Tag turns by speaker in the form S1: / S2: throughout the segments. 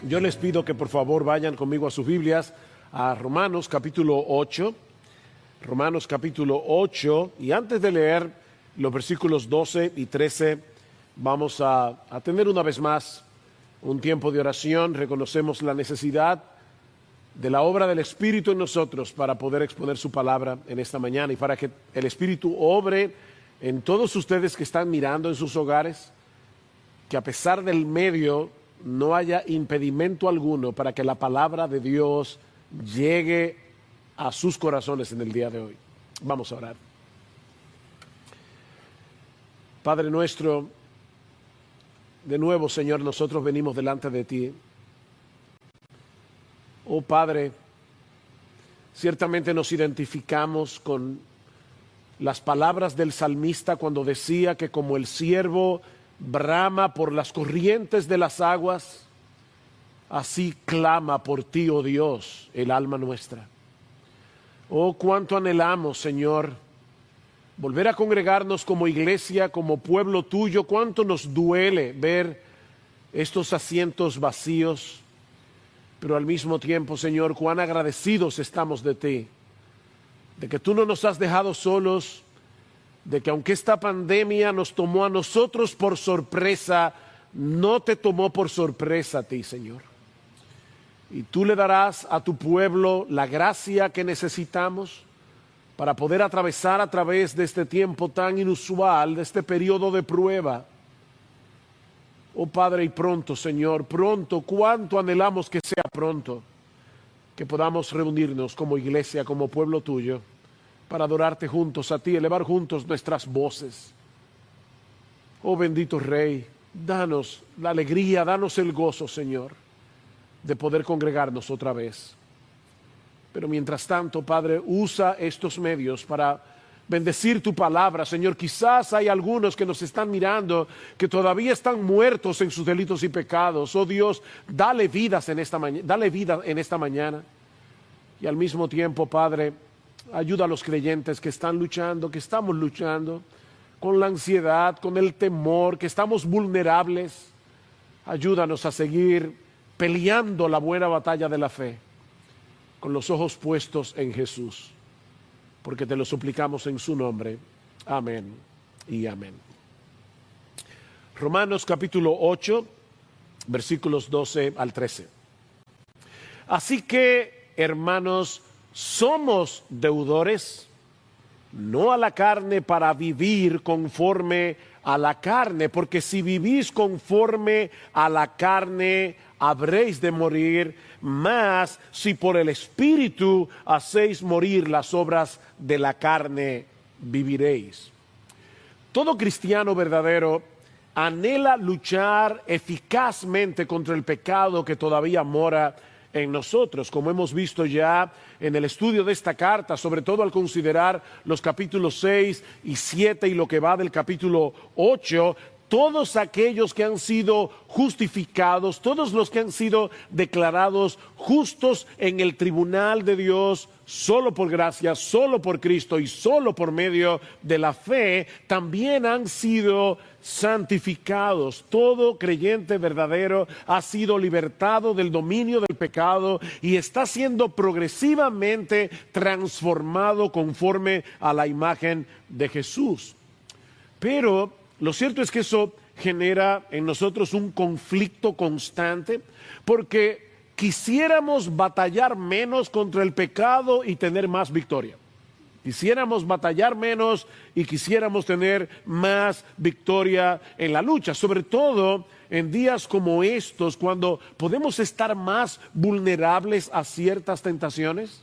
S1: Yo les pido que por favor vayan conmigo a sus Biblias a Romanos capítulo 8. Romanos capítulo 8, y antes de leer los versículos 12 y 13, vamos a tener una vez más un tiempo de oración. Reconocemos la necesidad de la obra del Espíritu en nosotros para poder exponer su palabra en esta mañana y para que el Espíritu obre en todos ustedes que están mirando en sus hogares, que a pesar del medio no haya impedimento alguno para que la palabra de Dios llegue a sus corazones en el día de hoy. Vamos a orar. Padre nuestro, de nuevo, Señor, nosotros venimos delante de ti. Oh Padre, ciertamente nos identificamos con las palabras del salmista cuando decía que como el ciervo brama por las corrientes de las aguas, así clama por ti, oh Dios, el alma nuestra. Oh, cuánto anhelamos, Señor, volver a congregarnos como iglesia, como pueblo tuyo. Cuánto nos duele ver estos asientos vacíos, pero al mismo tiempo, Señor, cuán agradecidos estamos de ti, de que tú no nos has dejado solos, de que aunque esta pandemia nos tomó a nosotros por sorpresa, no te tomó por sorpresa a ti, Señor. Y tú le darás a tu pueblo la gracia que necesitamos para poder atravesar a través de este tiempo tan inusual, de este periodo de prueba. Oh Padre, y pronto, Señor, pronto, cuánto anhelamos que sea pronto, que podamos reunirnos como iglesia, como pueblo tuyo, para adorarte juntos a ti, elevar juntos nuestras voces. Oh bendito Rey, danos la alegría, danos el gozo, Señor, de poder congregarnos otra vez. Pero mientras tanto, Padre, usa estos medios para bendecir tu palabra, Señor. Quizás hay algunos que nos están mirando que todavía están muertos en sus delitos y pecados. Oh Dios, dale vida en esta mañana. Y al mismo tiempo, Padre, ayuda a los creyentes que están luchando, que estamos luchando con la ansiedad, con el temor, que estamos vulnerables. Ayúdanos a seguir peleando la buena batalla de la fe, con los ojos puestos en Jesús, porque te lo suplicamos en su nombre. Amén y amén. Romanos capítulo 8, versículos 12 al 13. Así que, hermanos, somos deudores, no a la carne para vivir conforme a la carne, porque si vivís conforme a la carne, habréis de morir. Mas si por el Espíritu hacéis morir las obras de la carne, viviréis. Todo cristiano verdadero anhela luchar eficazmente contra el pecado que todavía mora en nosotros, como hemos visto ya en el estudio de esta carta, sobre todo al considerar los capítulos 6 y 7 y lo que va del capítulo 8. Todos aquellos que han sido justificados, todos los que han sido declarados justos en el tribunal de Dios, solo por gracia, solo por Cristo y solo por medio de la fe, también han sido santificados. Todo creyente verdadero ha sido libertado del dominio del pecado y está siendo progresivamente transformado conforme a la imagen de Jesús. Pero lo cierto es que eso genera en nosotros un conflicto constante, porque quisiéramos batallar menos contra el pecado y tener más victoria. Quisiéramos batallar menos y quisiéramos tener más victoria en la lucha, sobre todo en días como estos, cuando podemos estar más vulnerables a ciertas tentaciones.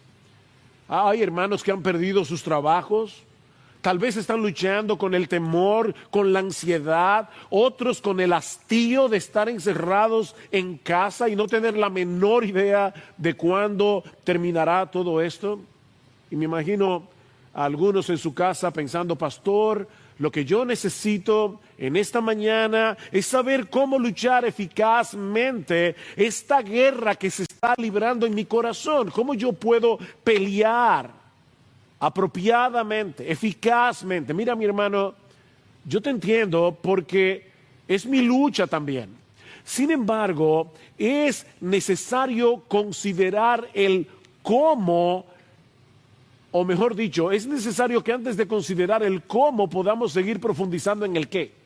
S1: Hay hermanos que han perdido sus trabajos. Tal vez están luchando con el temor, con la ansiedad, otros con el hastío de estar encerrados en casa y no tener la menor idea de cuándo terminará todo esto. Y me imagino a algunos en su casa pensando: pastor, lo que yo necesito en esta mañana es saber cómo luchar eficazmente esta guerra que se está librando en mi corazón. ¿Cómo yo puedo pelear apropiadamente, eficazmente? Mira, mi hermano, yo te entiendo porque es mi lucha también. Sin embargo, es necesario considerar el cómo, o mejor dicho, es necesario que antes de considerar el cómo podamos seguir profundizando en el qué.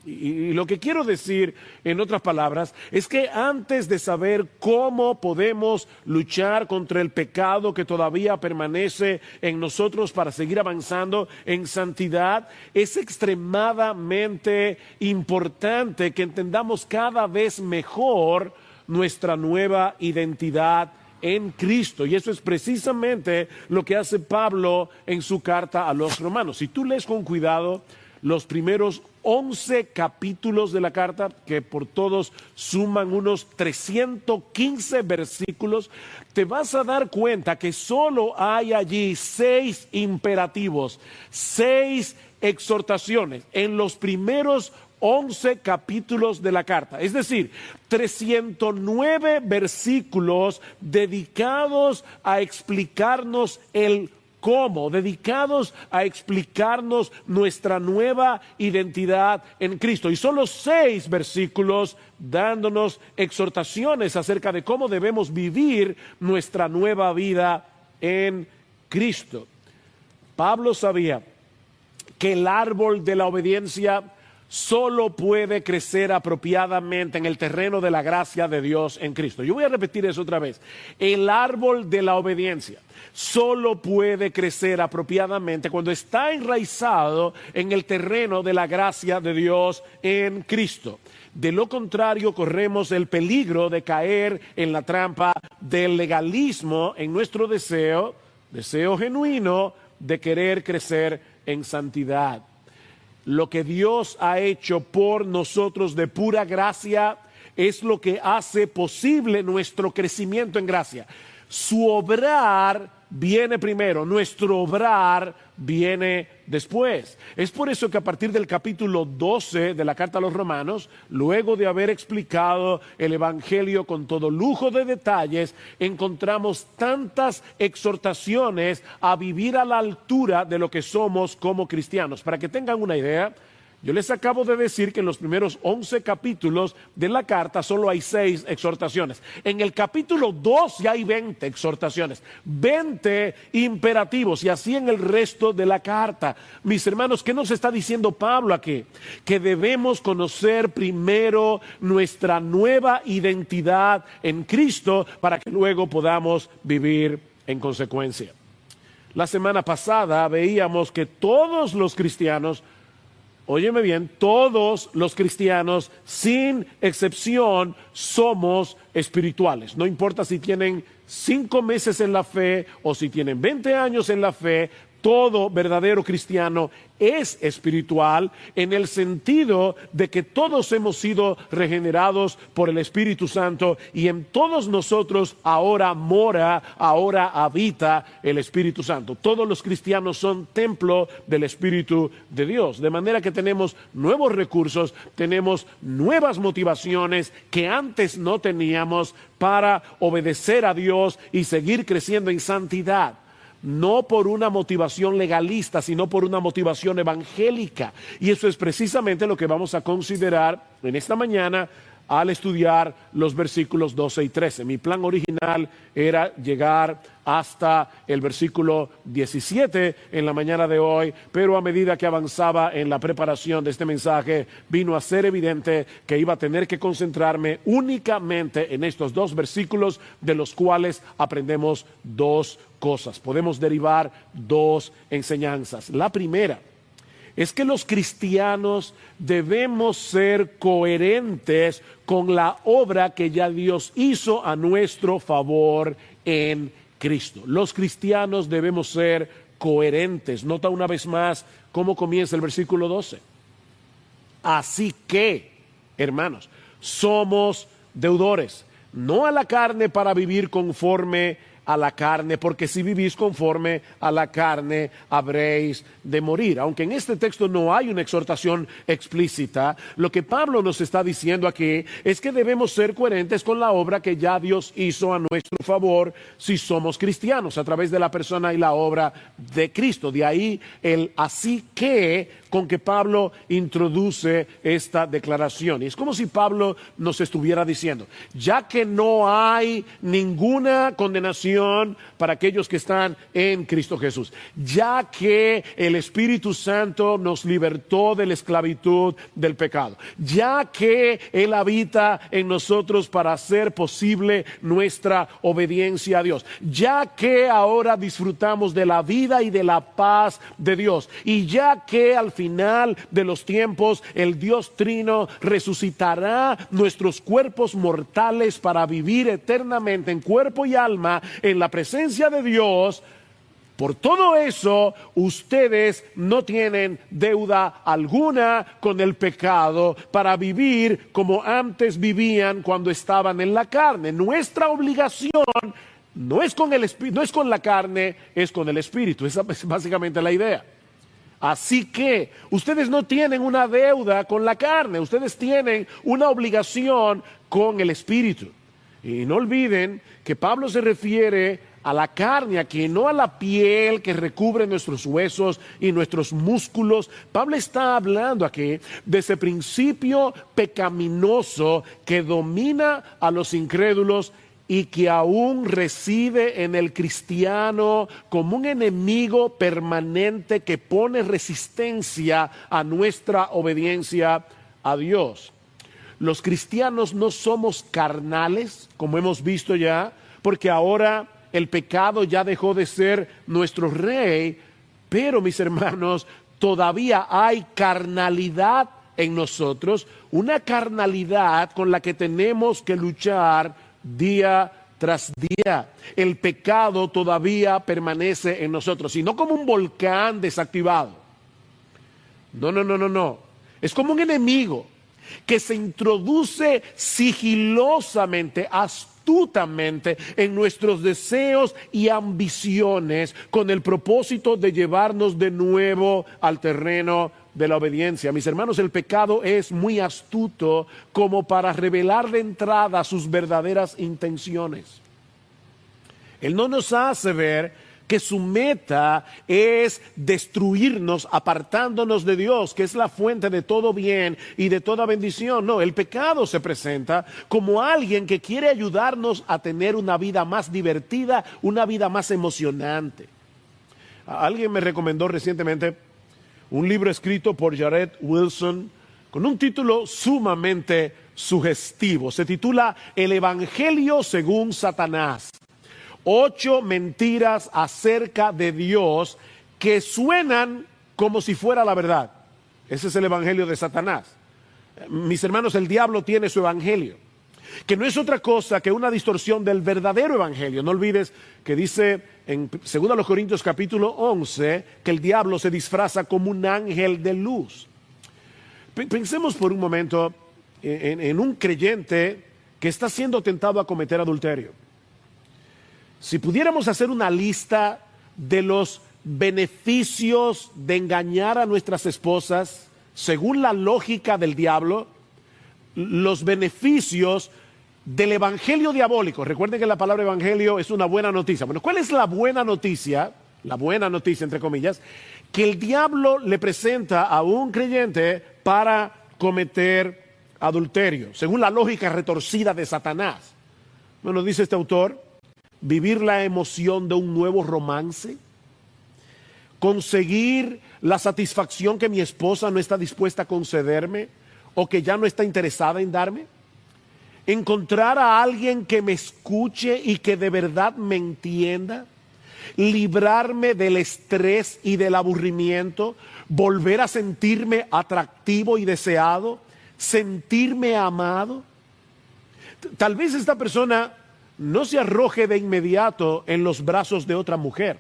S1: Y lo que quiero decir, en otras palabras, es que antes de saber cómo podemos luchar contra el pecado que todavía permanece en nosotros para seguir avanzando en santidad, es extremadamente importante que entendamos cada vez mejor nuestra nueva identidad en Cristo. Y eso es precisamente lo que hace Pablo en su carta a los romanos. Si tú lees con cuidado los primeros 11 capítulos de la carta, que por todos suman unos 315 versículos, te vas a dar cuenta que solo hay allí 6 imperativos, 6 exhortaciones en los primeros 11 capítulos de la carta. Es decir, 309 versículos dedicados a explicarnos el cómo, dedicados a explicarnos nuestra nueva identidad en Cristo. Y solo 6 versículos dándonos exhortaciones acerca de cómo debemos vivir nuestra nueva vida en Cristo. Pablo sabía que el árbol de la obediencia solo puede crecer apropiadamente en el terreno de la gracia de Dios en Cristo. Yo voy a repetir eso otra vez. El árbol de la obediencia solo puede crecer apropiadamente cuando está enraizado en el terreno de la gracia de Dios en Cristo. De lo contrario, corremos el peligro de caer en la trampa del legalismo en nuestro deseo genuino de querer crecer en santidad. Lo que Dios ha hecho por nosotros de pura gracia es lo que hace posible nuestro crecimiento en gracia. Su obrar viene primero, nuestro obrar viene después. Es por eso que a partir del capítulo 12 de la carta a los Romanos, luego de haber explicado el Evangelio con todo lujo de detalles, encontramos tantas exhortaciones a vivir a la altura de lo que somos como cristianos. Para que tengan una idea, yo les acabo de decir que en los primeros 11 capítulos de la carta solo hay 6 exhortaciones. En el capítulo 2 ya hay 20 exhortaciones, 20 imperativos, y así en el resto de la carta. Mis hermanos, ¿qué nos está diciendo Pablo aquí? Que debemos conocer primero nuestra nueva identidad en Cristo para que luego podamos vivir en consecuencia. La semana pasada veíamos que todos los cristianos, óyeme bien, todos los cristianos, sin excepción, somos espirituales. No importa si tienen 5 meses en la fe o si tienen 20 años en la fe, todo verdadero cristiano es espiritual en el sentido de que todos hemos sido regenerados por el Espíritu Santo y en todos nosotros ahora habita el Espíritu Santo. Todos los cristianos son templo del Espíritu de Dios, de manera que tenemos nuevos recursos, tenemos nuevas motivaciones que antes no teníamos para obedecer a Dios y seguir creciendo en santidad. No por una motivación legalista, sino por una motivación evangélica. Y eso es precisamente lo que vamos a considerar en esta mañana al estudiar los versículos 12 y 13. Mi plan original era llegar hasta el versículo 17 en la mañana de hoy, pero a medida que avanzaba en la preparación de este mensaje, vino a ser evidente que iba a tener que concentrarme únicamente en estos 2 versículos, de los cuales aprendemos 2 cosas. Podemos derivar 2 enseñanzas. La primera es que los cristianos debemos ser coherentes con la obra que ya Dios hizo a nuestro favor en Cristo. Los cristianos debemos ser coherentes. Nota una vez más cómo comienza el versículo 12. Así que, hermanos, somos deudores, no a la carne para vivir conforme a la carne, porque si vivís conforme a la carne, habréis de morir. Aunque en este texto no hay una exhortación explícita, lo que Pablo nos está diciendo aquí es que debemos ser coherentes con la obra que ya Dios hizo a nuestro favor si somos cristianos, a través de la persona y la obra de Cristo. De ahí el así que con que Pablo introduce esta declaración. Y es como si Pablo nos estuviera diciendo, ya que no hay ninguna condenación para aquellos que están en Cristo Jesús, ya que el Espíritu Santo nos libertó de la esclavitud del pecado, ya que Él habita en nosotros para hacer posible nuestra obediencia a Dios, ya que ahora disfrutamos de la vida y de la paz de Dios, y ya que al final de los tiempos el Dios Trino resucitará nuestros cuerpos mortales para vivir eternamente en cuerpo y alma en la presencia de Dios. Por todo eso, ustedes no tienen deuda alguna con el pecado para vivir como antes vivían cuando estaban en la carne. Nuestra obligación no es con no es con la carne, es con el Espíritu. Esa es básicamente la idea. Así que ustedes no tienen una deuda con la carne, ustedes tienen una obligación con el Espíritu. Y no olviden que Pablo se refiere a la carne aquí, no a la piel que recubre nuestros huesos y nuestros músculos. Pablo está hablando aquí de ese principio pecaminoso que domina a los incrédulos y que aún reside en el cristiano como un enemigo permanente que pone resistencia a nuestra obediencia a Dios. Los cristianos no somos carnales, como hemos visto ya, porque ahora el pecado ya dejó de ser nuestro rey, pero mis hermanos, todavía hay carnalidad en nosotros, una carnalidad con la que tenemos que luchar día tras día. El pecado todavía permanece en nosotros, y no como un volcán desactivado. No. Es como un enemigo que se introduce sigilosamente, astutamente en nuestros deseos y ambiciones con el propósito de llevarnos de nuevo al terreno de la obediencia. Mis hermanos, el pecado es muy astuto como para revelar de entrada sus verdaderas intenciones. Él no nos hace ver que su meta es destruirnos apartándonos de Dios, que es la fuente de todo bien y de toda bendición. No, el pecado se presenta como alguien que quiere ayudarnos a tener una vida más divertida, una vida más emocionante. Alguien me recomendó recientemente un libro escrito por Jared Wilson con un título sumamente sugestivo. Se titula El Evangelio según Satanás. 8 mentiras acerca de Dios que suenan como si fuera la verdad. Ese es el evangelio de Satanás. Mis hermanos, el diablo tiene su evangelio, que no es otra cosa que una distorsión del verdadero evangelio. No olvides que dice en 2 Corintios capítulo 11 que el diablo se disfraza como un ángel de luz. Pensemos por un momento en un creyente que está siendo tentado a cometer adulterio. Si pudiéramos hacer una lista de los beneficios de engañar a nuestras esposas, según la lógica del diablo, los beneficios del evangelio diabólico. Recuerden que la palabra evangelio es una buena noticia. Bueno, ¿cuál es la buena noticia? La buena noticia, entre comillas, que el diablo le presenta a un creyente para cometer adulterio, según la lógica retorcida de Satanás. Bueno, dice este autor, vivir la emoción de un nuevo romance, conseguir la satisfacción que mi esposa no está dispuesta a concederme o que ya no está interesada en darme, encontrar a alguien que me escuche y que de verdad me entienda, librarme del estrés y del aburrimiento, volver a sentirme atractivo y deseado, sentirme amado. Tal vez esta persona no se arroje de inmediato en los brazos de otra mujer,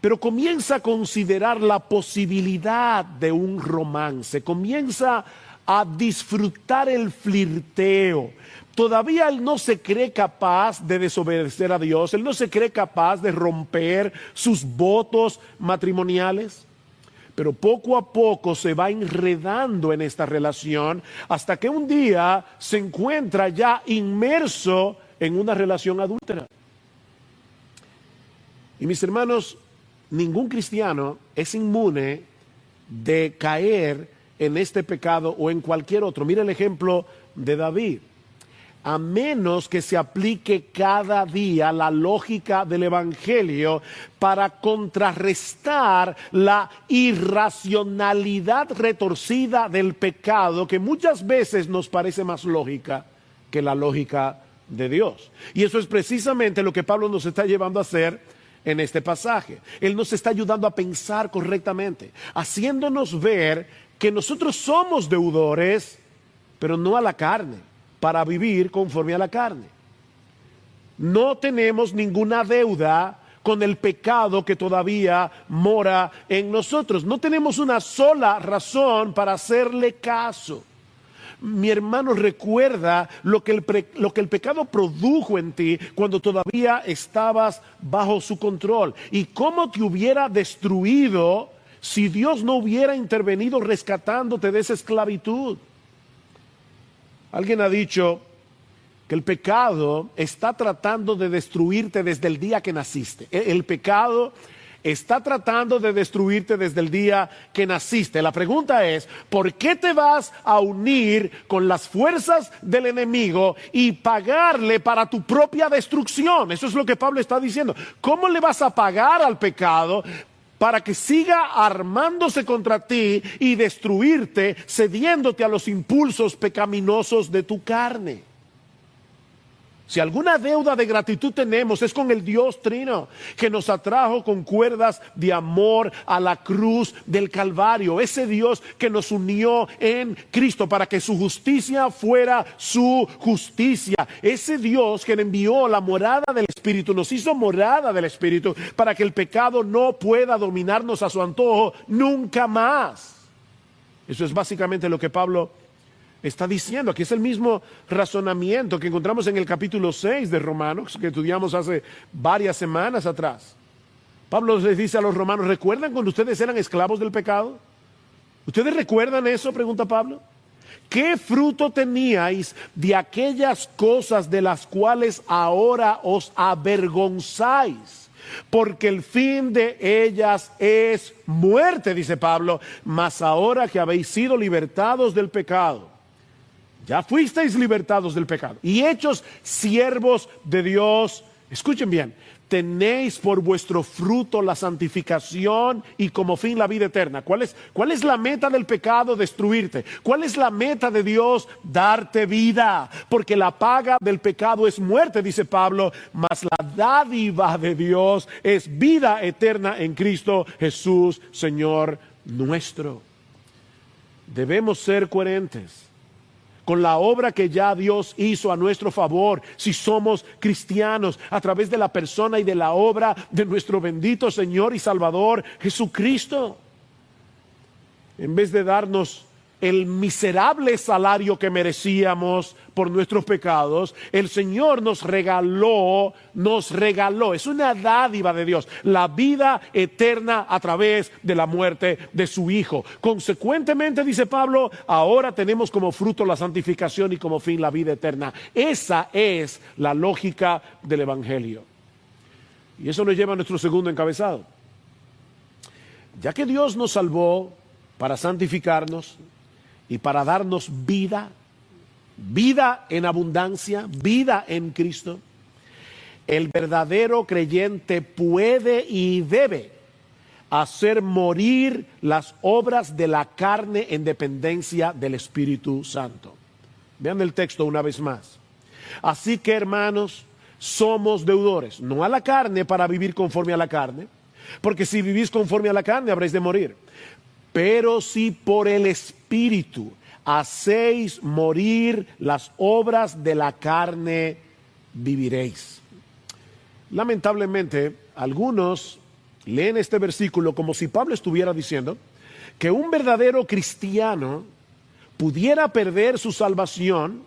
S1: pero comienza a considerar la posibilidad de un romance, comienza a disfrutar el flirteo, Todavía él no se cree capaz de desobedecer a Dios, él no se cree capaz de romper sus votos matrimoniales, pero poco a poco se va enredando en esta relación hasta que un día se encuentra ya inmerso en una relación adúltera. Y mis hermanos, ningún cristiano es inmune de caer en este pecado o en cualquier otro. Mira el ejemplo de David. A menos que se aplique cada día la lógica del Evangelio para contrarrestar la irracionalidad retorcida del pecado, que muchas veces nos parece más lógica que la lógica de Dios. Y eso es precisamente lo que Pablo nos está llevando a hacer en este pasaje. Él nos está ayudando a pensar correctamente, haciéndonos ver que nosotros somos deudores, pero no a la carne, para vivir conforme a la carne. No tenemos ninguna deuda con el pecado que todavía mora en nosotros. No tenemos una sola razón para hacerle caso. Mi hermano, recuerda lo que el pecado produjo en ti cuando todavía estabas bajo su control y cómo te hubiera destruido si Dios no hubiera intervenido rescatándote de esa esclavitud. Alguien ha dicho que el pecado está tratando de destruirte desde el día que naciste. El pecado está tratando de destruirte desde el día que naciste. La pregunta es, ¿por qué te vas a unir con las fuerzas del enemigo y pagarle para tu propia destrucción? Eso es lo que Pablo está diciendo. ¿Cómo le vas a pagar al pecado para que siga armándose contra ti y destruirte, cediéndote a los impulsos pecaminosos de tu carne? Si alguna deuda de gratitud tenemos es con el Dios Trino, que nos atrajo con cuerdas de amor a la cruz del Calvario. Ese Dios que nos unió en Cristo para que su justicia fuera su justicia. Ese Dios que envió la morada del Espíritu, nos hizo morada del Espíritu para que el pecado no pueda dominarnos a su antojo nunca más. Eso es básicamente lo que Pablo está diciendo. Aquí es el mismo razonamiento que encontramos en el capítulo 6 de Romanos, que estudiamos hace varias semanas atrás. Pablo les dice a los romanos, ¿recuerdan cuando ustedes eran esclavos del pecado? ¿Ustedes recuerdan eso?, pregunta Pablo. ¿Qué fruto teníais de aquellas cosas de las cuales ahora os avergonzáis? Porque el fin de ellas es muerte, dice Pablo, mas ahora que habéis sido libertados del pecado, ya fuisteis libertados del pecado y hechos siervos de Dios. Escuchen bien, tenéis por vuestro fruto la santificación y como fin la vida eterna. ¿Cuál es la meta del pecado? Destruirte. ¿Cuál es la meta de Dios? Darte vida. Porque la paga del pecado es muerte, dice Pablo, mas la dádiva de Dios es vida eterna en Cristo Jesús, Señor nuestro. Debemos ser coherentes con la obra que ya Dios hizo a nuestro favor, si somos cristianos, a través de la persona y de la obra de nuestro bendito Señor y Salvador Jesucristo. En vez de darnos el miserable salario que merecíamos por nuestros pecados, el Señor nos regaló, es una dádiva de Dios, la vida eterna a través de la muerte de su Hijo. Consecuentemente, dice Pablo, ahora tenemos como fruto la santificación y como fin la vida eterna. Esa es la lógica del Evangelio. Y eso nos lleva a nuestro segundo encabezado. Ya que Dios nos salvó para santificarnos y para darnos vida en abundancia, vida en Cristo, el verdadero creyente puede y debe hacer morir las obras de la carne en dependencia del Espíritu Santo. Vean el texto una vez más. Así que, hermanos, somos deudores, no a la carne para vivir conforme a la carne, porque si vivís conforme a la carne habréis de morir. Pero si por el Espíritu hacéis morir las obras de la carne, viviréis. Lamentablemente, algunos leen este versículo como si Pablo estuviera diciendo que un verdadero cristiano pudiera perder su salvación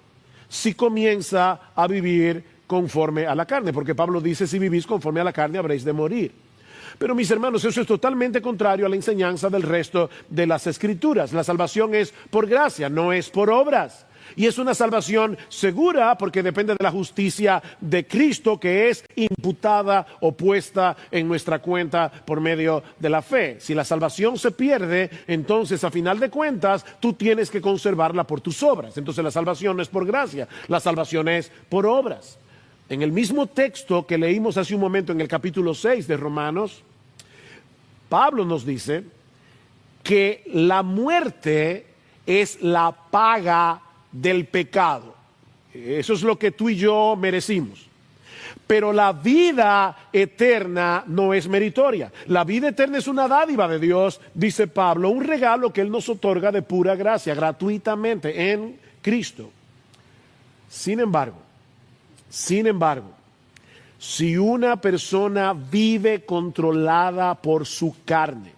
S1: si comienza a vivir conforme a la carne, porque Pablo dice, si vivís conforme a la carne habréis de morir. Pero mis hermanos, eso es totalmente contrario a la enseñanza del resto de las Escrituras. La salvación es por gracia, no es por obras. Y es una salvación segura porque depende de la justicia de Cristo, que es imputada o puesta en nuestra cuenta por medio de la fe. Si la salvación se pierde, entonces a final de cuentas tú tienes que conservarla por tus obras. Entonces la salvación no es por gracia, la salvación es por obras. En el mismo texto que leímos hace un momento en el capítulo 6 de Romanos, Pablo nos dice que la muerte es la paga del pecado. Eso es lo que tú y yo merecimos. Pero la vida eterna no es meritoria. La vida eterna es una dádiva de Dios, dice Pablo, un regalo que Él nos otorga de pura gracia, gratuitamente en Cristo. Sin embargo, si una persona vive controlada por su carne,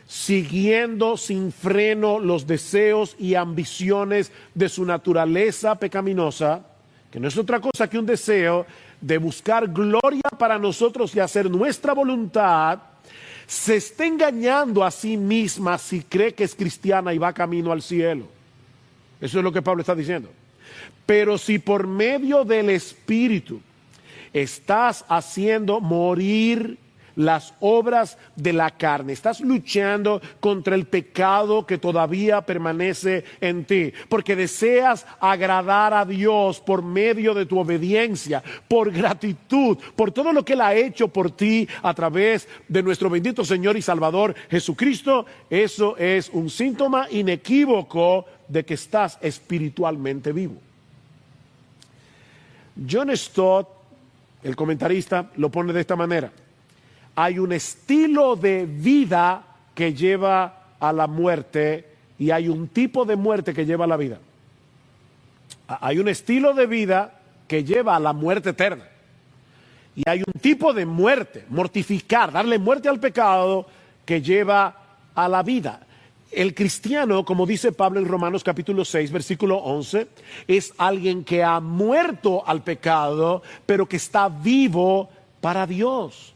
S1: siguiendo sin freno los deseos y ambiciones de su naturaleza pecaminosa, que no es otra cosa que un deseo de buscar gloria para nosotros y hacer nuestra voluntad, se está engañando a sí misma si cree que es cristiana y va camino al cielo. Eso es lo que Pablo está diciendo. Pero si por medio del Espíritu estás haciendo morir las obras de la carne, estás luchando contra el pecado que todavía permanece en ti, porque deseas agradar a Dios por medio de tu obediencia, por gratitud, por todo lo que Él ha hecho por ti a través de nuestro bendito Señor y Salvador Jesucristo, eso es un síntoma inequívoco de que estás espiritualmente vivo. John Stott, el comentarista, lo pone de esta manera: hay un estilo de vida que lleva a la muerte y hay un tipo de muerte que lleva a la vida. Hay un estilo de vida que lleva a la muerte eterna y hay un tipo de muerte, mortificar, darle muerte al pecado, que lleva a la vida. El cristiano, como dice Pablo en Romanos capítulo 6, versículo 11, es alguien que ha muerto al pecado, pero que está vivo para Dios.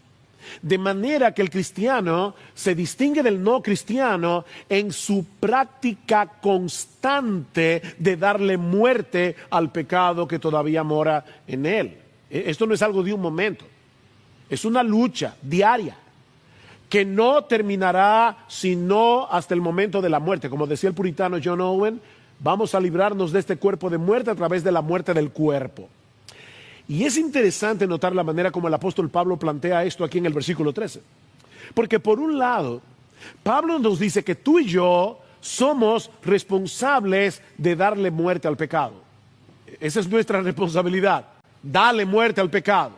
S1: De manera que el cristiano se distingue del no cristiano en su práctica constante de darle muerte al pecado que todavía mora en él. Esto no es algo de un momento, es una lucha diaria que no terminará sino hasta el momento de la muerte. Como decía el puritano John Owen, vamos a librarnos de este cuerpo de muerte a través de la muerte del cuerpo. Y es interesante notar la manera como el apóstol Pablo plantea esto aquí en el versículo 13. Porque por un lado, Pablo nos dice que tú y yo somos responsables de darle muerte al pecado. Esa es nuestra responsabilidad, darle muerte al pecado.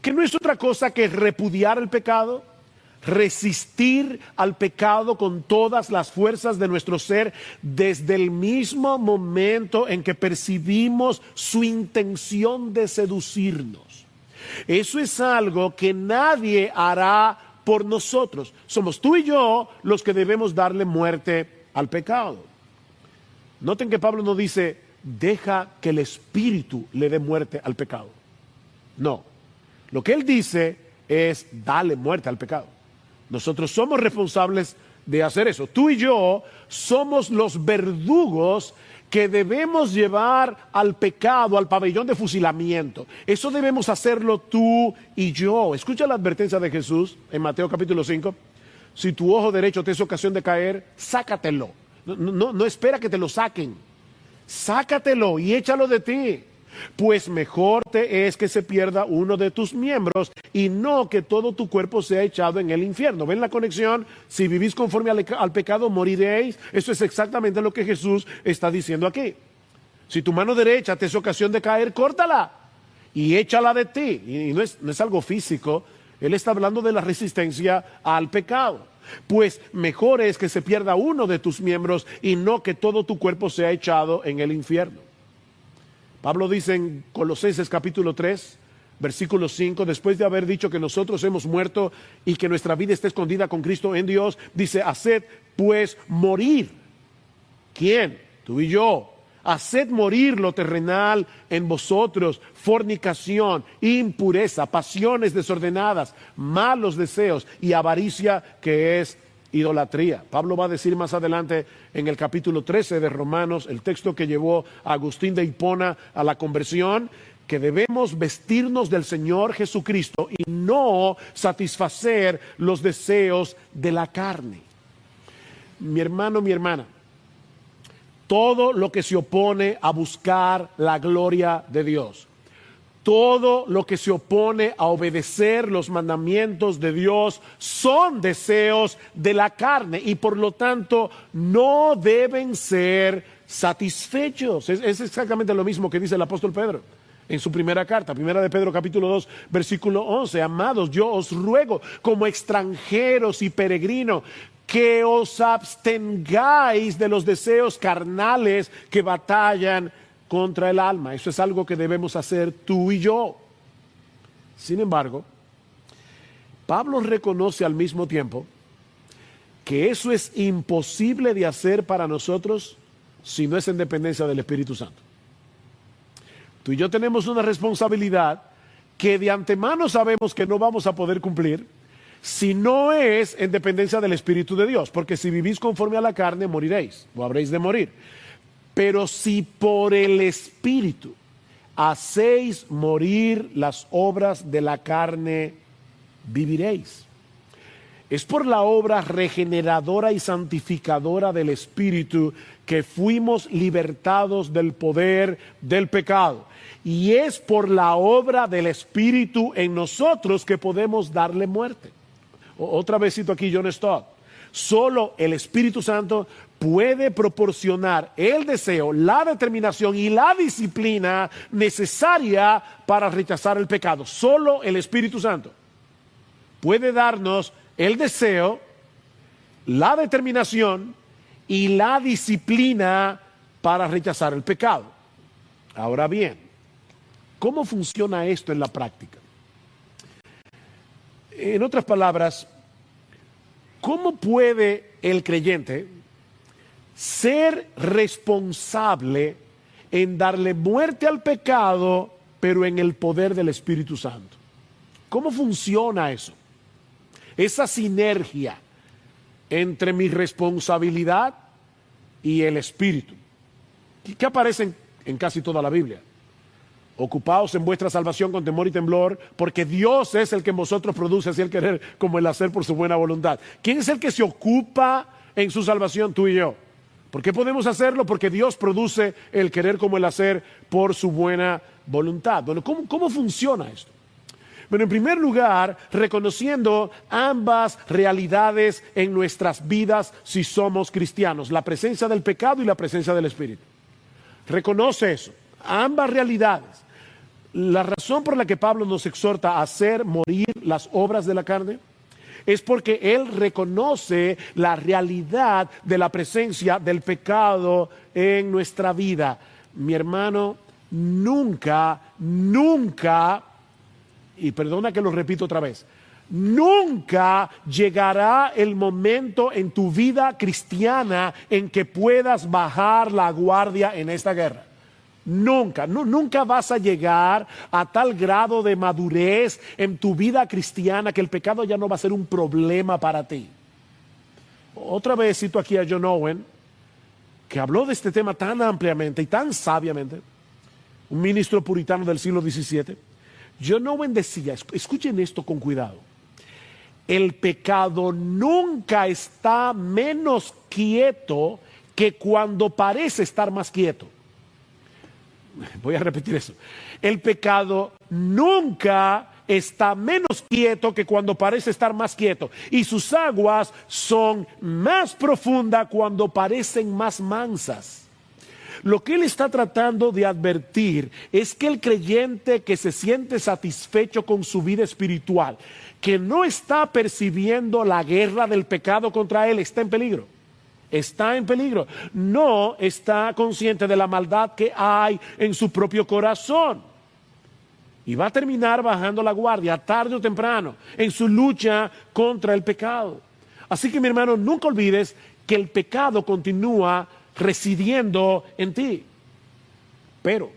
S1: Que no es otra cosa que repudiar el pecado, resistir al pecado con todas las fuerzas de nuestro ser desde el mismo momento en que percibimos su intención de seducirnos. Eso es algo que nadie hará por nosotros. Somos tú y yo los que debemos darle muerte al pecado. Noten que Pablo no dice, deja que el Espíritu le dé muerte al pecado. No, lo que él dice es, dale muerte al pecado. Nosotros somos responsables de hacer eso. Tú y yo somos los verdugos que debemos llevar al pecado, al pabellón de fusilamiento. Eso debemos hacerlo tú y yo. Escucha la advertencia de Jesús en Mateo capítulo 5. Si tu ojo derecho te es ocasión de caer, sácatelo. No espera que te lo saquen. Sácatelo y échalo de ti. Pues mejor te es que se pierda uno de tus miembros y no que todo tu cuerpo sea echado en el infierno. ¿Ven la conexión? Si vivís conforme al pecado, moriréis. Eso es exactamente lo que Jesús está diciendo aquí. Si tu mano derecha te es ocasión de caer, córtala y échala de ti. Y no es algo físico. Él está hablando de la resistencia al pecado. Pues mejor es que se pierda uno de tus miembros y no que todo tu cuerpo sea echado en el infierno. Pablo dice en Colosenses capítulo 3, versículo 5, después de haber dicho que nosotros hemos muerto y que nuestra vida está escondida con Cristo en Dios, dice, haced pues morir. ¿Quién? Tú y yo. Haced morir lo terrenal en vosotros: fornicación, impureza, pasiones desordenadas, malos deseos y avaricia, que es idolatría. Pablo va a decir más adelante en el capítulo 13 de Romanos, el texto que llevó a Agustín de Hipona a la conversión, que debemos vestirnos del Señor Jesucristo y no satisfacer los deseos de la carne. Mi hermano, mi hermana, todo lo que se opone a buscar la gloria de Dios, todo lo que se opone a obedecer los mandamientos de Dios, son deseos de la carne y por lo tanto no deben ser satisfechos. Es exactamente lo mismo que dice el apóstol Pedro en su primera carta, primera de Pedro capítulo 2, versículo 11. Amados, yo os ruego como extranjeros y peregrinos que os abstengáis de los deseos carnales que batallan contra el alma. Eso es algo que debemos hacer tú y yo. Sin embargo, Pablo reconoce al mismo tiempo que eso es imposible de hacer para nosotros si no es en dependencia del Espíritu Santo. Tú y yo tenemos una responsabilidad que de antemano sabemos que no vamos a poder cumplir si no es en dependencia del Espíritu de Dios, porque si vivís conforme a la carne, moriréis, o habréis de morir. Pero si por el Espíritu hacéis morir las obras de la carne, viviréis. Es por la obra regeneradora y santificadora del Espíritu que fuimos libertados del poder del pecado. Y es por la obra del Espíritu en nosotros que podemos darle muerte. Otra vez cito aquí John Stott. Solo el Espíritu Santo puede proporcionar el deseo, la determinación y la disciplina necesaria para rechazar el pecado. Solo el Espíritu Santo puede darnos el deseo, la determinación y la disciplina para rechazar el pecado. Ahora bien, ¿cómo funciona esto en la práctica? En otras palabras, ¿cómo puede el creyente ser responsable en darle muerte al pecado, pero en el poder del Espíritu Santo? ¿Cómo funciona eso? Esa sinergia entre mi responsabilidad y el Espíritu, que aparece en casi toda la Biblia. Ocupaos en vuestra salvación con temor y temblor, porque Dios es el que en vosotros produce así el querer como el hacer por su buena voluntad. ¿Quién es el que se ocupa en su salvación? Tú y yo. ¿Por qué podemos hacerlo? Porque Dios produce el querer como el hacer por su buena voluntad. Bueno, ¿cómo funciona esto? Bueno, en primer lugar, reconociendo ambas realidades en nuestras vidas si somos cristianos, la presencia del pecado y la presencia del Espíritu. Reconoce eso, ambas realidades. La razón por la que Pablo nos exhorta a hacer morir las obras de la carne es porque él reconoce la realidad de la presencia del pecado en nuestra vida. Mi hermano, nunca, y perdona que lo repito otra vez, nunca llegará el momento en tu vida cristiana en que puedas bajar la guardia en esta guerra. Nunca vas a llegar a tal grado de madurez en tu vida cristiana que el pecado ya no va a ser un problema para ti. Otra vez cito aquí a John Owen, que habló de este tema tan ampliamente y tan sabiamente, un ministro puritano del siglo XVII. John Owen decía, escuchen esto con cuidado: el pecado nunca está menos quieto que cuando parece estar más quieto. Voy a repetir eso. El pecado nunca está menos quieto que cuando parece estar más quieto. Y sus aguas son más profundas cuando parecen más mansas. Lo que él está tratando de advertir es que el creyente que se siente satisfecho con su vida espiritual, que no está percibiendo la guerra del pecado contra él, está en peligro. Está en peligro. No está consciente de la maldad que hay en su propio corazón. Y va a terminar bajando la guardia tarde o temprano en su lucha contra el pecado. Así que, mi hermano, nunca olvides que el pecado continúa residiendo en ti. Pero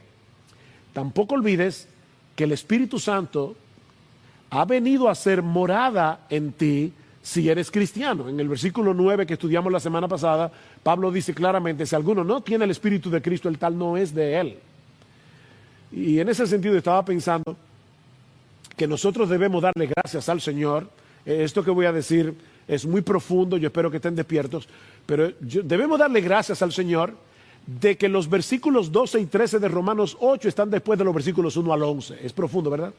S1: tampoco olvides que el Espíritu Santo ha venido a ser morada en ti si eres cristiano. En el versículo 9 que estudiamos la semana pasada, Pablo dice claramente, si alguno no tiene el Espíritu de Cristo, el tal no es de él. Y en ese sentido estaba pensando que nosotros debemos darle gracias al Señor. Esto que voy a decir es muy profundo, yo espero que estén despiertos, pero debemos darle gracias al Señor de que los versículos 12 y 13 de Romanos 8 están después de los versículos 1 al 11. Es profundo, ¿verdad?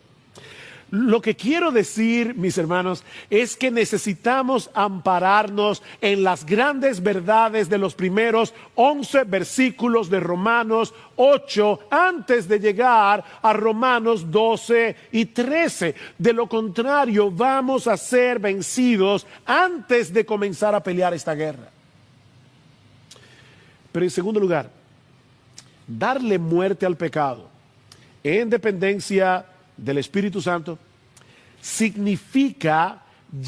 S1: Lo que quiero decir, mis hermanos, es que necesitamos ampararnos en las grandes verdades de los primeros 11 versículos de Romanos 8 antes de llegar a Romanos 12 y 13. De lo contrario, vamos a ser vencidos antes de comenzar a pelear esta guerra. Pero en segundo lugar, darle muerte al pecado en dependencia del Espíritu Santo significa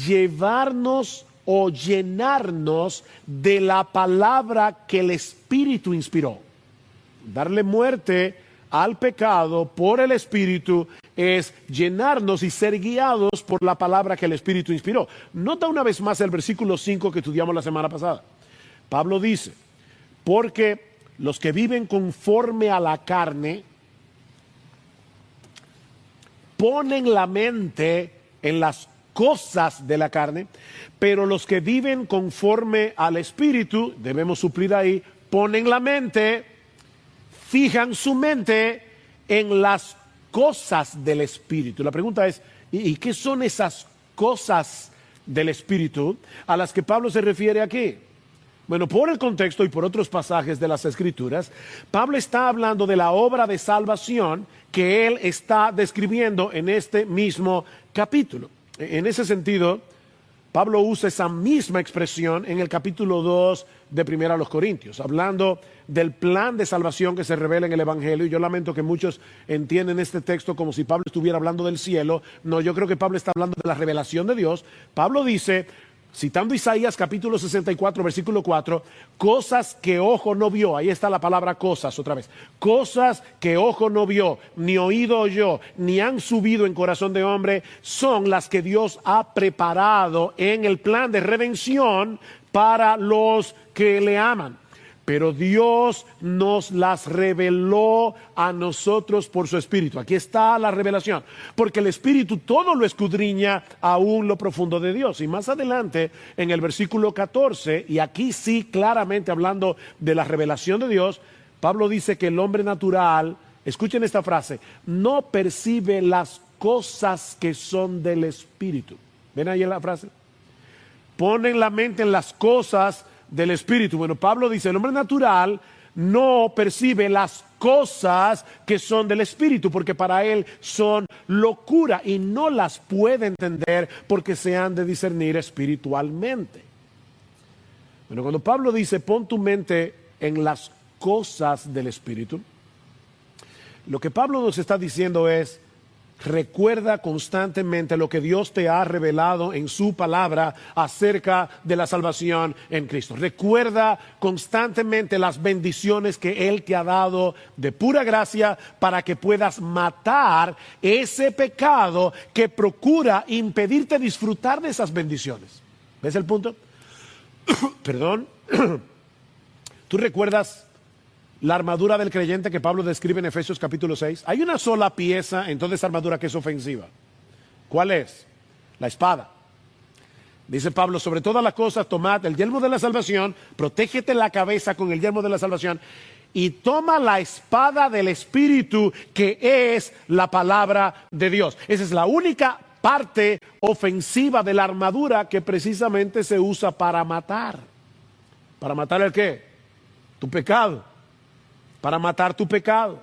S1: llevarnos o llenarnos de la palabra que el Espíritu inspiró. Darle muerte al pecado por el Espíritu es llenarnos y ser guiados por la palabra que el Espíritu inspiró. Nota una vez más el versículo 5 que estudiamos la semana pasada. Pablo dice, porque los que viven conforme a la carne ponen la mente en las cosas de la carne, pero los que viven conforme al Espíritu, debemos suplir ahí, ponen la mente, fijan su mente en las cosas del Espíritu. La pregunta es, ¿y qué son esas cosas del Espíritu a las que Pablo se refiere aquí? Bueno, por el contexto y por otros pasajes de las Escrituras, Pablo está hablando de la obra de salvación que él está describiendo en este mismo capítulo. En ese sentido, Pablo usa esa misma expresión en el capítulo 2 de Primera a los Corintios, hablando del plan de salvación que se revela en el Evangelio. Y yo lamento que muchos entienden este texto como si Pablo estuviera hablando del cielo. No, yo creo que Pablo está hablando de la revelación de Dios. Pablo dice, citando Isaías capítulo 64, versículo 4, cosas que ojo no vio, ahí está la palabra cosas otra vez, cosas que ojo no vio, ni oído oyó, ni han subido en corazón de hombre, son las que Dios ha preparado en el plan de redención para los que le aman. Pero Dios nos las reveló a nosotros por su Espíritu. Aquí está la revelación. Porque el Espíritu todo lo escudriña aún lo profundo de Dios. Y más adelante, en el versículo 14, y aquí sí claramente hablando de la revelación de Dios, Pablo dice que el hombre natural, escuchen esta frase, no percibe las cosas que son del Espíritu. ¿Ven ahí la frase? Ponen la mente en las cosas del Espíritu. Bueno, Pablo dice, el hombre natural no percibe las cosas que son del Espíritu, porque para él son locura y no las puede entender porque se han de discernir espiritualmente. Bueno, cuando Pablo dice, pon tu mente en las cosas del Espíritu, lo que Pablo nos está diciendo es, recuerda constantemente lo que Dios te ha revelado en su palabra acerca de la salvación en Cristo. Recuerda constantemente las bendiciones que Él te ha dado de pura gracia para que puedas matar ese pecado que procura impedirte disfrutar de esas bendiciones. ¿Ves el punto? Perdón. ¿Tú recuerdas la armadura del creyente que Pablo describe en Efesios capítulo 6? Hay una sola pieza en toda esa armadura que es ofensiva. ¿Cuál es? La espada. Dice Pablo, sobre todas las cosas tomad el yelmo de la salvación, protégete la cabeza con el yelmo de la salvación y toma la espada del Espíritu que es la palabra de Dios. Esa es la única parte ofensiva de la armadura que precisamente se usa para matar. ¿Para matar el qué? Tu pecado. Para matar tu pecado.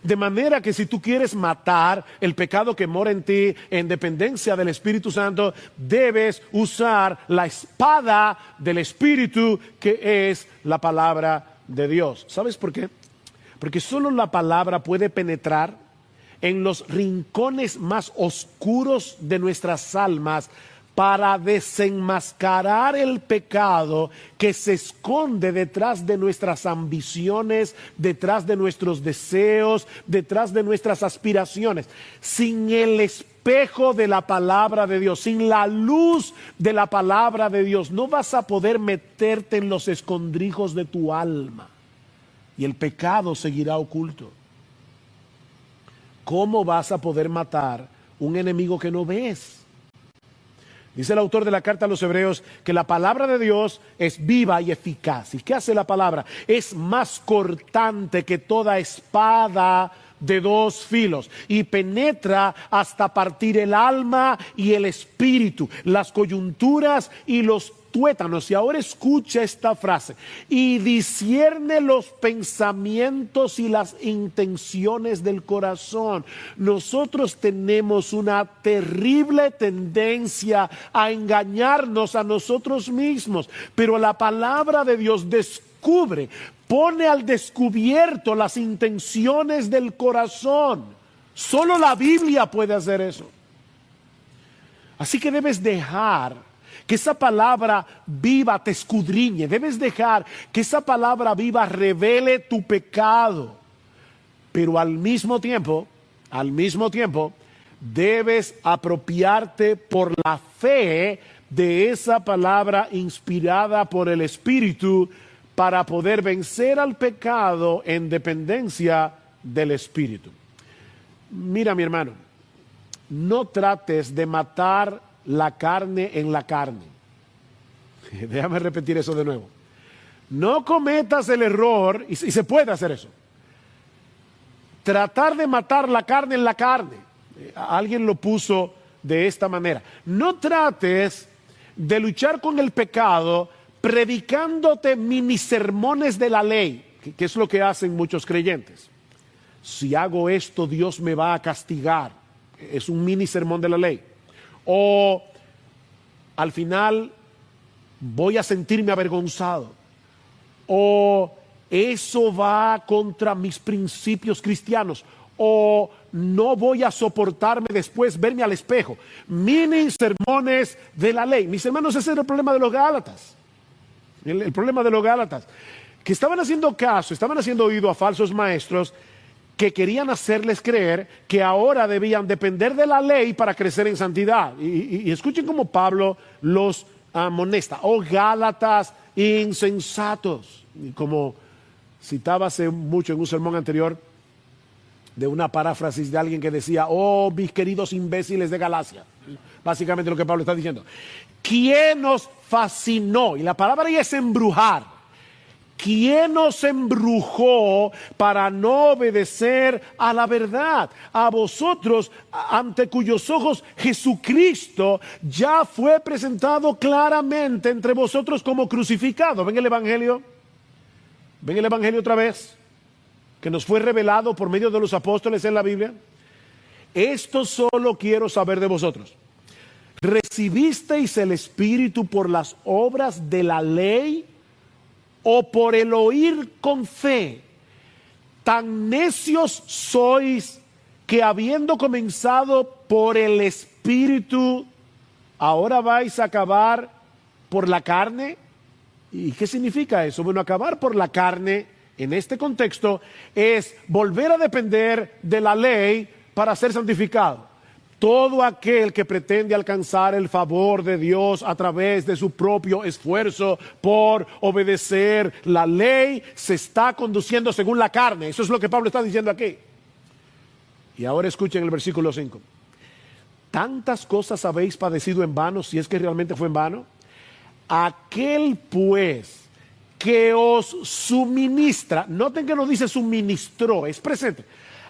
S1: De manera que si tú quieres matar el pecado que mora en ti en dependencia del Espíritu Santo, debes usar la espada del Espíritu que es la palabra de Dios. ¿Sabes por qué? Porque solo la palabra puede penetrar en los rincones más oscuros de nuestras almas para desenmascarar el pecado que se esconde detrás de nuestras ambiciones, detrás de nuestros deseos, detrás de nuestras aspiraciones. Sin el espejo de la palabra de Dios, sin la luz de la palabra de Dios, no vas a poder meterte en los escondrijos de tu alma y el pecado seguirá oculto. ¿Cómo vas a poder matar un enemigo que no ves? Dice el autor de la carta a los Hebreos que la palabra de Dios es viva y eficaz. ¿Y qué hace la palabra? Es más cortante que toda espada de dos filos y penetra hasta partir el alma y el espíritu, las coyunturas y los tuétanos. Y ahora escucha esta frase: y discierne los pensamientos y las intenciones del corazón. Nosotros tenemos una terrible tendencia a engañarnos a nosotros mismos, pero la palabra de Dios descubre, pone al descubierto las intenciones del corazón. Solo la Biblia puede hacer eso. Así que debes dejar que esa palabra viva te escudriñe. Debes dejar que esa palabra viva revele tu pecado. Pero al mismo tiempo, debes apropiarte por la fe de esa palabra inspirada por el Espíritu para poder vencer al pecado en dependencia del Espíritu. Mira, mi hermano, no trates de matar la carne en la carne. Déjame repetir eso de nuevo. No cometas el error, y se puede hacer eso, tratar de matar la carne en la carne. Alguien lo puso de esta manera: no trates de luchar con el pecado predicándote mini sermones de la ley, que es lo que hacen muchos creyentes. Si hago esto, Dios me va a castigar. Es un mini sermón de la ley. O al final voy a sentirme avergonzado. O eso va contra mis principios cristianos. O no voy a soportarme después verme al espejo. Mini sermones de la ley. Mis hermanos, ese era el problema de los Gálatas. El problema de los Gálatas, que estaban haciendo caso, estaban haciendo oído a falsos maestros que querían hacerles creer que ahora debían depender de la ley para crecer en santidad. Y escuchen cómo Pablo los amonesta: oh Gálatas insensatos. Y como citaba hace mucho en un sermón anterior, de una paráfrasis de alguien que decía: oh mis queridos imbéciles de Galacia. Básicamente lo que Pablo está diciendo: ¿quién nos fascinó? Y la palabra ahí es embrujar. ¿Quién nos embrujó para no obedecer a la verdad? A vosotros, ante cuyos ojos Jesucristo ya fue presentado claramente entre vosotros como crucificado. ¿Ven el Evangelio? ¿Ven el Evangelio otra vez? Que nos fue revelado por medio de los apóstoles en la Biblia. Esto solo quiero saber de vosotros: ¿recibisteis el Espíritu por las obras de la ley o por el oír con fe? Tan necios sois que, habiendo comenzado por el Espíritu, ahora vais a acabar por la carne. ¿Y qué significa eso? Bueno, acabar por la carne en este contexto es volver a depender de la ley para ser santificado. Todo aquel que pretende alcanzar el favor de Dios a través de su propio esfuerzo por obedecer la ley se está conduciendo según la carne. Eso es lo que Pablo está diciendo aquí. Y ahora escuchen el versículo 5. ¿Tantas cosas habéis padecido en vano, si es que realmente fue en vano? Aquel pues que os suministra, noten que no dice suministró, es presente.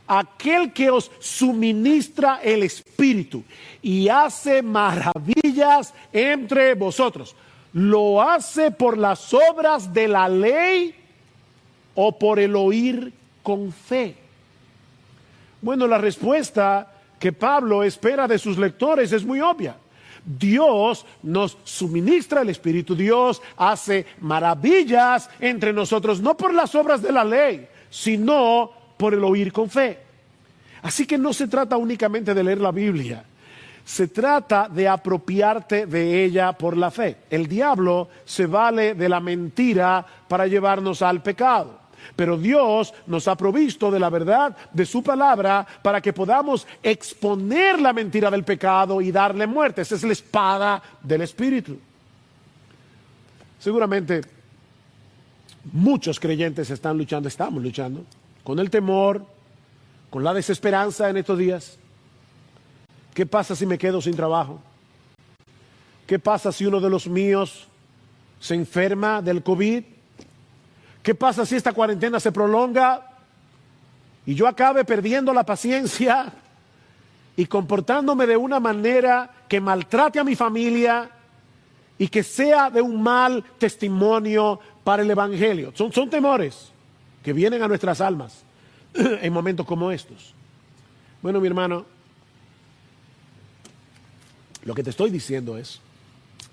S1: Aquel que os suministra el Espíritu y hace maravillas entre vosotros, ¿lo hace por las obras de la ley o por el oír con fe? Bueno, la respuesta que Pablo espera de sus lectores es muy obvia. Dios nos suministra el Espíritu, Dios hace maravillas entre nosotros, no por las obras de la ley, sino por el oír con fe. Así que no se trata únicamente de leer la Biblia, Se trata de apropiarte de ella por la fe. El diablo se vale de la mentira para llevarnos al pecado. Pero Dios nos ha provisto de la verdad de su palabra para que podamos exponer la mentira del pecado y darle muerte. Esa es la espada del Espíritu. Seguramente muchos creyentes estamos luchando con el temor, con la desesperanza en estos días. ¿Qué pasa si me quedo sin trabajo? ¿Qué pasa si uno de los míos se enferma del COVID? ¿Qué pasa si esta cuarentena se prolonga y yo acabe perdiendo la paciencia y comportándome de una manera que maltrate a mi familia y que sea de un mal testimonio para el Evangelio? Son temores que vienen a nuestras almas en momentos como estos. Bueno, mi hermano, lo que te estoy diciendo es,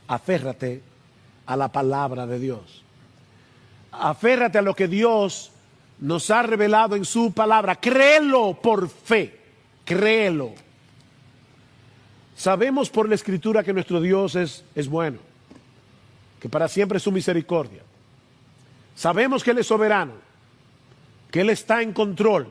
S1: aférrate a la palabra de Dios. Aférrate a lo que Dios nos ha revelado en su palabra. Créelo por fe, créelo. Sabemos por la Escritura que nuestro Dios es bueno, que para siempre es su misericordia. Sabemos que Él es soberano, que Él está en control.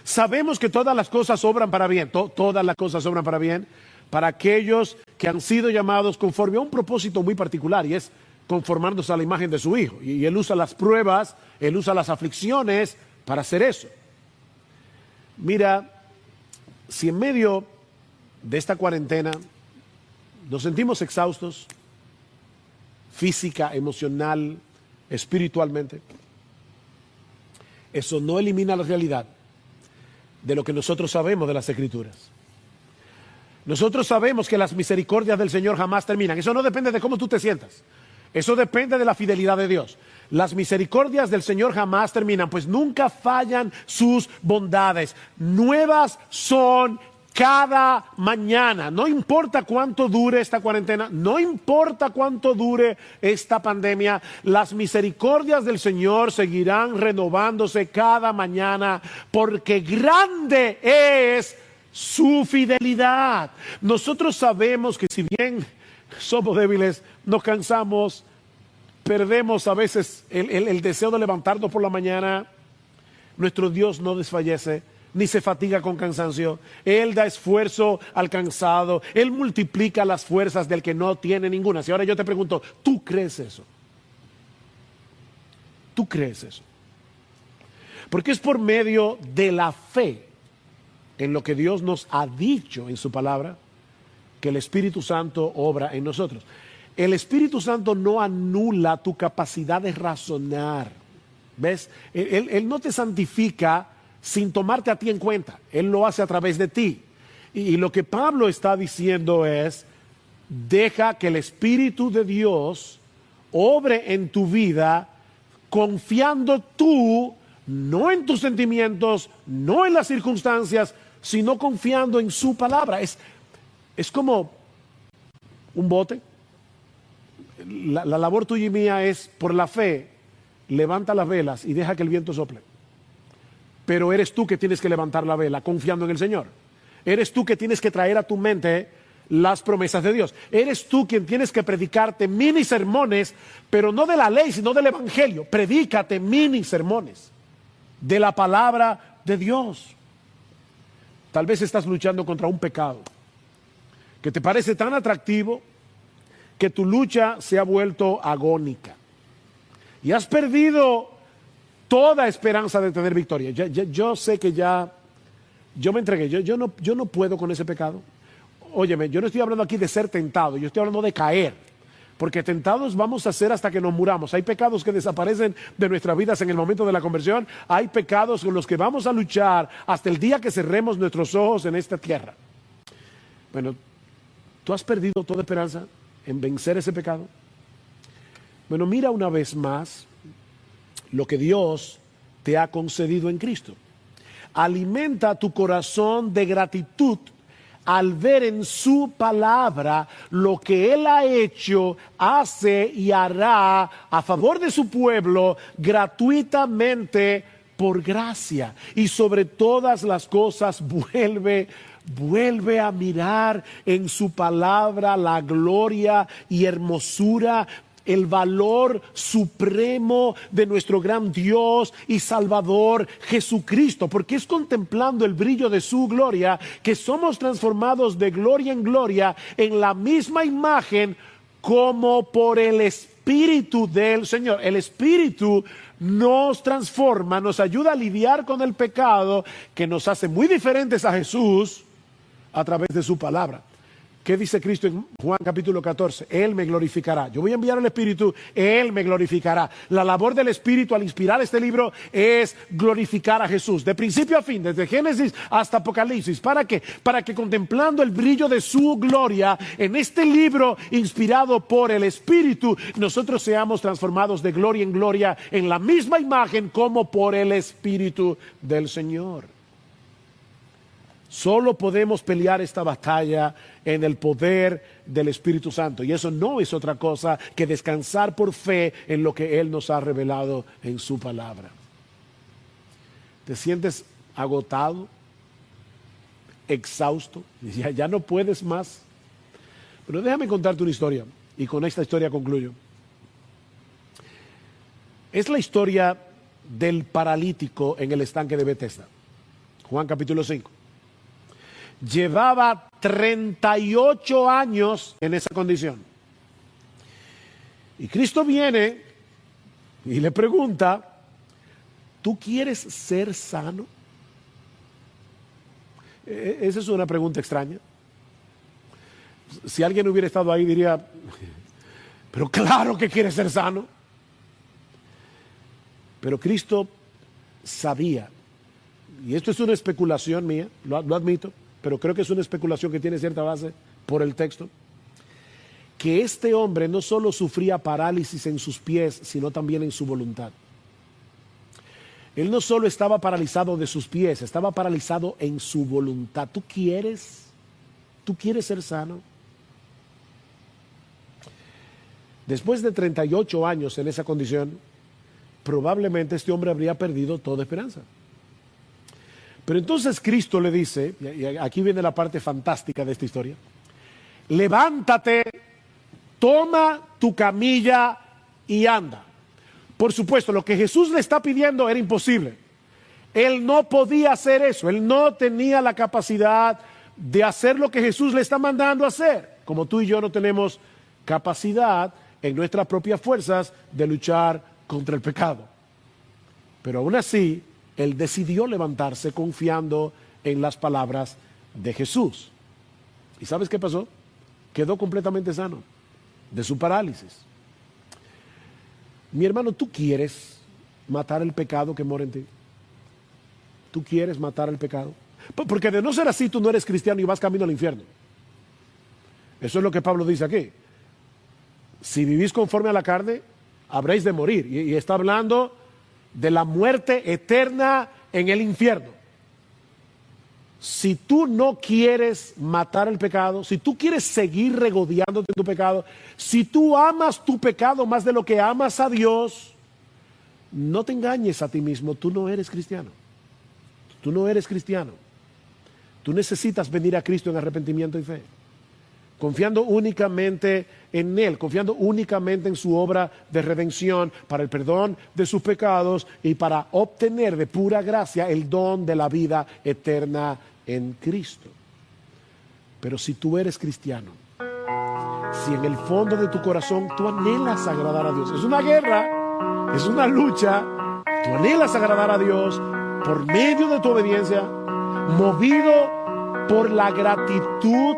S1: Sabemos que todas las cosas obran para bien, todas las cosas obran para bien, para aquellos que han sido llamados conforme a un propósito muy particular, y es conformarnos a la imagen de su Hijo. Y Él usa las pruebas, Él usa las aflicciones para hacer eso. Mira, si en medio de esta cuarentena nos sentimos exhaustos, física, emocional, espiritualmente, eso no elimina la realidad de lo que nosotros sabemos de las Escrituras. Nosotros sabemos que las misericordias del Señor jamás terminan. Eso no depende de cómo tú te sientas. Eso depende de la fidelidad de Dios. Las misericordias del Señor jamás terminan, pues nunca fallan sus bondades. Nuevas son cada mañana. No importa cuánto dure esta cuarentena, no importa cuánto dure esta pandemia, las misericordias del Señor seguirán renovándose cada mañana, porque grande es su fidelidad. Nosotros sabemos que si bien somos débiles, nos cansamos, perdemos a veces el deseo de levantarnos por la mañana, nuestro Dios no desfallece, ni se fatiga con cansancio. Él da esfuerzo al cansado, Él multiplica las fuerzas del que no tiene ninguna. Si ahora yo te pregunto, ¿tú crees eso? ¿Tú crees eso? Porque es por medio de la fe en lo que Dios nos ha dicho en su palabra que el Espíritu Santo obra en nosotros. El Espíritu Santo no anula tu capacidad de razonar. ¿Ves? Él no te santifica sin tomarte a ti en cuenta. Él lo hace a través de ti. Y lo que Pablo está diciendo es, deja que el Espíritu de Dios obre en tu vida, confiando tú, no en tus sentimientos, no en las circunstancias, sino confiando en su palabra. Es como un bote. La labor tuya y mía es, por la fe, levanta las velas y deja que el viento sople. Pero eres tú que tienes que levantar la vela confiando en el Señor. Eres tú que tienes que traer a tu mente las promesas de Dios. Eres tú quien tienes que predicarte mini sermones, pero no de la ley, sino del Evangelio. Predícate mini sermones de la palabra de Dios. Tal vez estás luchando contra un pecado que te parece tan atractivo que tu lucha se ha vuelto agónica y has perdido toda esperanza de tener victoria. Yo sé que yo me entregué, yo no puedo con ese pecado. Óyeme, yo no estoy hablando aquí de ser tentado, yo estoy hablando de caer, porque tentados vamos a ser hasta que nos muramos. Hay pecados que desaparecen de nuestras vidas en el momento de la conversión, hay pecados con los que vamos a luchar hasta el día que cerremos nuestros ojos en esta tierra. Bueno, ¿tú has perdido toda esperanza en vencer ese pecado? Bueno, mira una vez más lo que Dios te ha concedido en Cristo. Alimenta tu corazón de gratitud al ver en su palabra lo que Él ha hecho, hace y hará a favor de su pueblo gratuitamente por gracia. Y sobre todas las cosas vuelve Vuelve a mirar en su palabra la gloria y hermosura, el valor supremo de nuestro gran Dios y Salvador Jesucristo, porque es contemplando el brillo de su gloria que somos transformados de gloria en gloria en la misma imagen como por el Espíritu del Señor. El Espíritu nos transforma, nos ayuda a lidiar con el pecado que nos hace muy diferentes a Jesús a través de su palabra. ¿Qué dice Cristo en Juan capítulo 14? Él me glorificará. Yo voy a enviar al Espíritu, Él me glorificará. La labor del Espíritu al inspirar este libro es glorificar a Jesús. De principio a fin, desde Génesis hasta Apocalipsis. ¿Para qué? Para que contemplando el brillo de su gloria en este libro inspirado por el Espíritu, nosotros seamos transformados de gloria en gloria en la misma imagen como por el Espíritu del Señor. Solo podemos pelear esta batalla en el poder del Espíritu Santo. Y eso no es otra cosa que descansar por fe en lo que Él nos ha revelado en su palabra. ¿Te sientes agotado? ¿Exhausto? Ya no puedes más. Pero déjame contarte una historia. Y con esta historia concluyo. Es la historia del paralítico en el estanque de Betesda. Juan capítulo 5. Llevaba 38 años en esa condición. Y Cristo viene y le pregunta, ¿tú quieres ser sano? Esa es una pregunta extraña. Si alguien hubiera estado ahí diría, pero claro que quiere ser sano. Pero Cristo sabía, y esto es una especulación mía, lo admito, pero creo que es una especulación que tiene cierta base por el texto, que este hombre no solo sufría parálisis en sus pies, sino también en su voluntad. Él no solo estaba paralizado de sus pies, estaba paralizado en su voluntad. ¿Tú quieres ser sano? Después de 38 años en esa condición, probablemente este hombre habría perdido toda esperanza. Pero entonces Cristo le dice, y aquí viene la parte fantástica de esta historia, levántate, toma tu camilla y anda. Por supuesto, lo que Jesús le está pidiendo era imposible. Él no podía hacer eso, él no tenía la capacidad de hacer lo que Jesús le está mandando a hacer, como tú y yo no tenemos capacidad en nuestras propias fuerzas de luchar contra el pecado. Pero aún así, él decidió levantarse confiando en las palabras de Jesús. ¿Y sabes qué pasó? Quedó completamente sano de su parálisis. Mi hermano, ¿tú quieres matar el pecado que mora en ti? ¿Tú quieres matar el pecado? Porque de no ser así, tú no eres cristiano y vas camino al infierno. Eso es lo que Pablo dice aquí. Si vivís conforme a la carne, habréis de morir. Y está hablando de la muerte eterna en el infierno. Si tú no quieres matar el pecado, si tú quieres seguir regodeándote en tu pecado, si tú amas tu pecado más de lo que amas a Dios, no te engañes a ti mismo, tú no eres cristiano. Tú no eres cristiano. Tú necesitas venir a Cristo en arrepentimiento y fe, confiando únicamente en Él, confiando únicamente en su obra de redención para el perdón de sus pecados y para obtener de pura gracia el don de la vida eterna en Cristo. Pero si tú eres cristiano, si en el fondo de tu corazón tú anhelas agradar a Dios, es una guerra, es una lucha, tú anhelas agradar a Dios por medio de tu obediencia, movido por la gratitud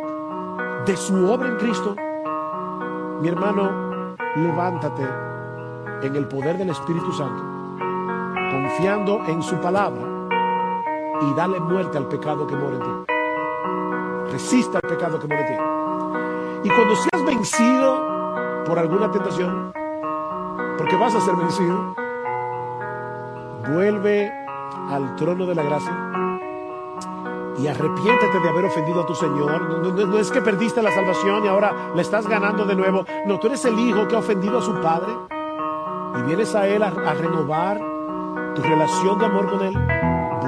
S1: de su obra en Cristo, mi hermano, levántate en el poder del Espíritu Santo, confiando en su palabra, y dale muerte al pecado que mora en ti. Resista al pecado que mora en ti. Y cuando seas vencido por alguna tentación, porque vas a ser vencido, vuelve al trono de la gracia y arrepiéntete de haber ofendido a tu Señor. No es que perdiste la salvación y ahora la estás ganando de nuevo. No, tú eres el hijo que ha ofendido a su padre y vienes a Él a renovar tu relación de amor con Él.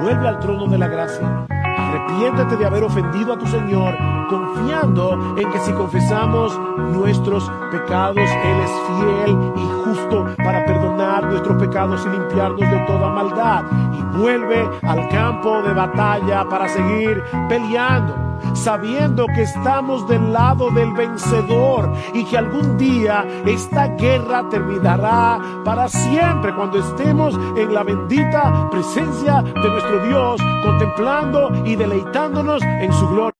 S1: Vuelve al trono de la gracia, arrepiéntete arrepiéntete de haber ofendido a tu Señor, confiando en que si confesamos nuestros pecados, Él es fiel y justo para perdonar nuestros pecados y limpiarnos de toda maldad. Y vuelve al campo de batalla para seguir peleando, sabiendo que estamos del lado del vencedor y que algún día esta guerra terminará para siempre cuando estemos en la bendita presencia de nuestro Dios, contemplando y deleitándonos en su gloria.